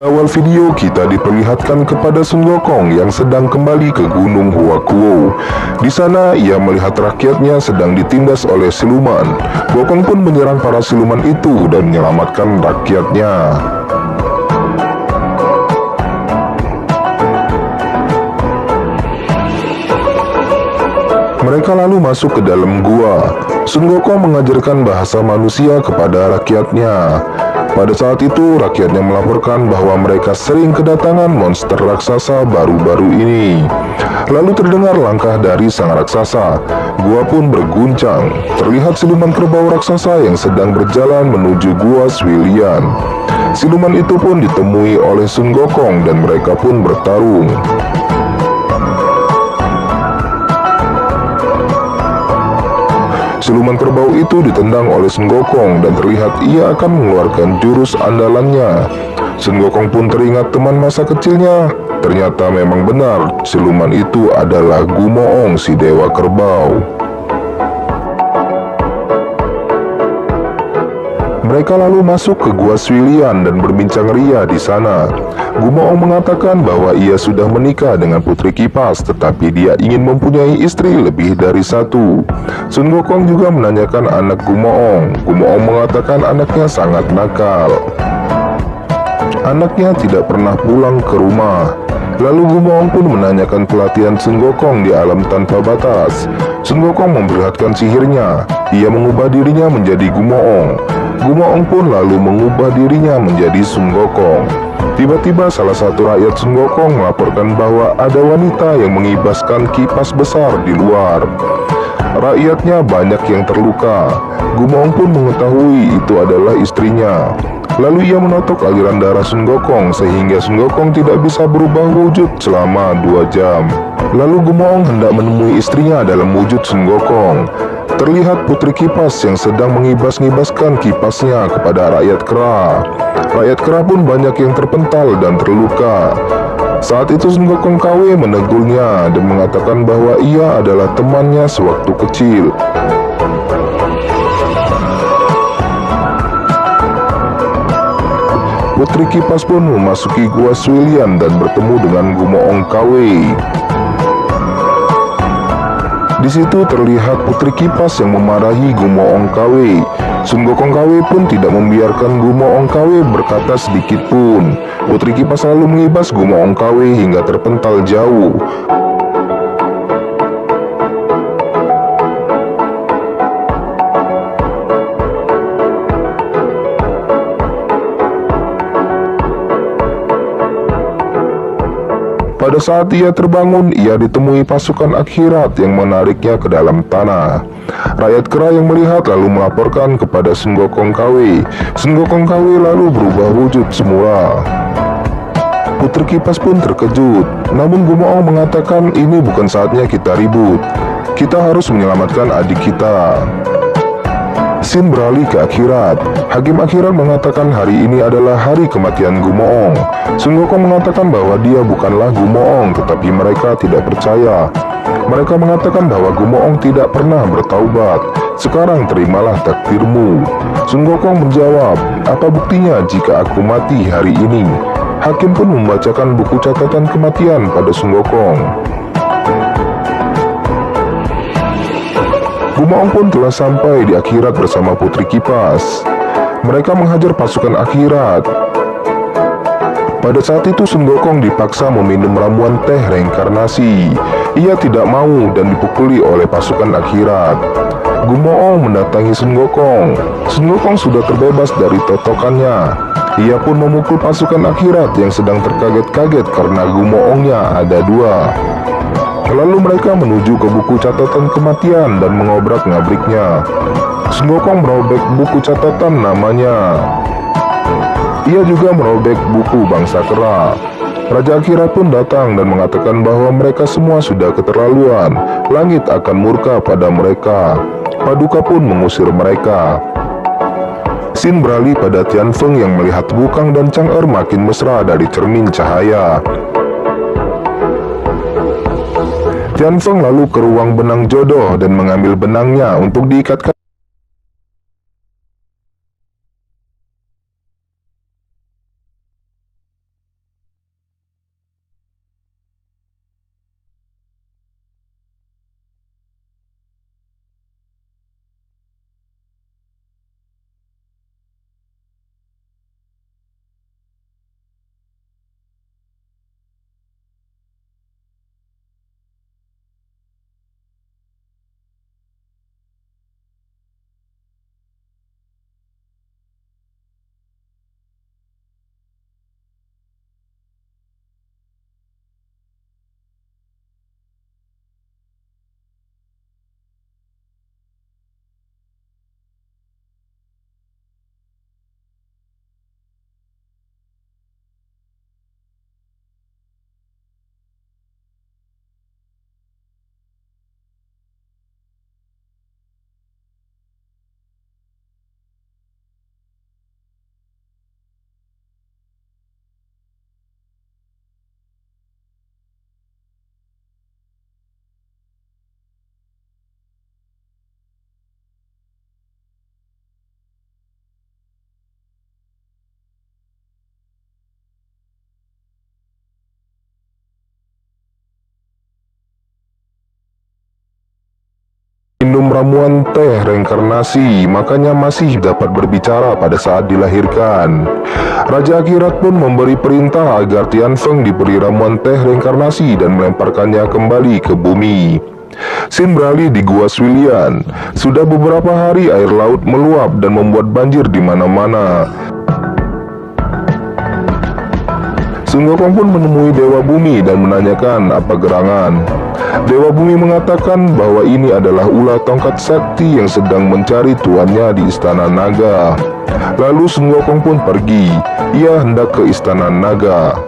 Awal video kita diperlihatkan kepada Sun Gokong yang sedang kembali ke Gunung Huakuo. Di sana ia melihat rakyatnya sedang ditindas oleh siluman. Gokong pun menyerang para siluman itu dan menyelamatkan rakyatnya. Mereka lalu masuk ke dalam gua. Sun Gokong mengajarkan bahasa manusia kepada rakyatnya. Pada saat itu, rakyatnya melaporkan bahwa mereka sering kedatangan monster raksasa baru-baru ini. Lalu terdengar langkah dari sang raksasa. Gua pun berguncang. Terlihat siluman kerbau raksasa yang sedang berjalan menuju gua Swilian. Siluman itu pun ditemui oleh Sun Gokong dan mereka pun bertarung. Siluman kerbau itu ditendang oleh Sun Gokong dan terlihat ia akan mengeluarkan jurus andalannya. Sun Gokong pun teringat teman masa kecilnya. Ternyata memang benar, siluman itu adalah Gumoong si dewa kerbau. Mereka lalu masuk ke gua Swilian dan berbincang ria di sana. Gumoong mengatakan bahwa ia sudah menikah dengan putri kipas, tetapi dia ingin mempunyai istri lebih dari satu. Sun Gokong juga menanyakan anak Gumoong. Gumoong mengatakan anaknya sangat nakal. Anaknya tidak pernah pulang ke rumah. Lalu Gumoong pun menanyakan pelatihan Sun Gokong di alam tanpa batas. Sun Gokong memperlihatkan sihirnya. Ia mengubah dirinya menjadi Gumoong. Gumoong pun lalu mengubah dirinya menjadi Sun Gokong. Tiba-tiba salah satu rakyat Sun Gokong melaporkan bahwa ada wanita yang mengibaskan kipas besar di luar. Rakyatnya banyak yang terluka. Gumoong pun mengetahui itu adalah istrinya. Lalu ia menotok aliran darah Sun Gokong sehingga Sun Gokong tidak bisa berubah wujud selama 2 jam. Lalu Gumoong hendak menemui istrinya dalam wujud Sun Gokong. Terlihat putri kipas yang sedang mengibas-ngibaskan kipasnya kepada rakyat kera. Rakyat kera pun banyak yang terpental dan terluka. Saat itu Sun Gokong KW menegurnya dan mengatakan bahwa ia adalah temannya sewaktu kecil. Putri kipas pun memasuki gua Swilian dan bertemu dengan Gumoong KW. Di situ terlihat putri kipas yang memarahi Gumoong KW. Sun Gokong KW pun tidak membiarkan Gumoong KW berkata sedikit pun. Putri kipas lalu mengibas Gumoong KW hingga terpental jauh. Pada saat ia terbangun, ia ditemui pasukan akhirat yang menariknya ke dalam tanah. Rakyat kera yang melihat lalu melaporkan kepada Sun Gokong KW. Sun Gokong KW lalu berubah wujud semula. Putri kipas pun terkejut. Namun Gumoong mengatakan ini bukan saatnya kita ribut. Kita harus menyelamatkan adik kita. Sin beralih ke akhirat. Hakim akhirat mengatakan hari ini adalah hari kematian Gumoong. Sun Gokong mengatakan bahwa dia bukanlah Gumoong, tetapi mereka tidak percaya. Mereka mengatakan bahwa Gumoong tidak pernah bertaubat. Sekarang terimalah takdirmu. Sun Gokong menjawab, apa buktinya jika aku mati hari ini? Hakim pun membacakan buku catatan kematian pada Sun Gokong. Gumoong pun telah sampai di akhirat bersama putri kipas. Mereka menghajar pasukan akhirat. Pada saat itu Sun Gokong dipaksa meminum ramuan teh reinkarnasi. Ia tidak mau dan dipukuli oleh pasukan akhirat. Gumoong mendatangi Sun Gokong. Sun Gokong sudah terbebas dari totokannya. Ia pun memukul pasukan akhirat yang sedang terkaget-kaget karena Gumoongnya ada 2. Lalu mereka menuju ke buku catatan kematian dan mengobrak-ngabriknya. Sun Gokong merobek buku catatan namanya. Ia juga merobek buku bangsa kera. Raja akhirat pun datang dan mengatakan bahwa mereka semua sudah keterlaluan. Langit akan murka pada mereka. Paduka pun mengusir mereka. Sin beralih pada Tianfeng yang melihat Wukong dan Chang'er makin mesra dari cermin cahaya. Tianfeng lalu ke ruang benang jodoh dan mengambil benangnya untuk diikatkan minum ramuan teh reinkarnasi, makanya masih dapat berbicara pada saat dilahirkan. Raja Akhirat pun memberi perintah agar Tian Feng diberi ramuan teh reinkarnasi dan melemparkannya kembali ke bumi. Sin beralih di Gua Swilian. Sudah beberapa hari air laut meluap dan membuat banjir di mana-mana. Sun Gokong pun menemui Dewa Bumi dan menanyakan apa gerangan. Dewa Bumi mengatakan bahwa ini adalah ular tongkat sakti yang sedang mencari tuannya di Istana Naga. Lalu Sun Gokong pun pergi. Ia hendak ke Istana Naga.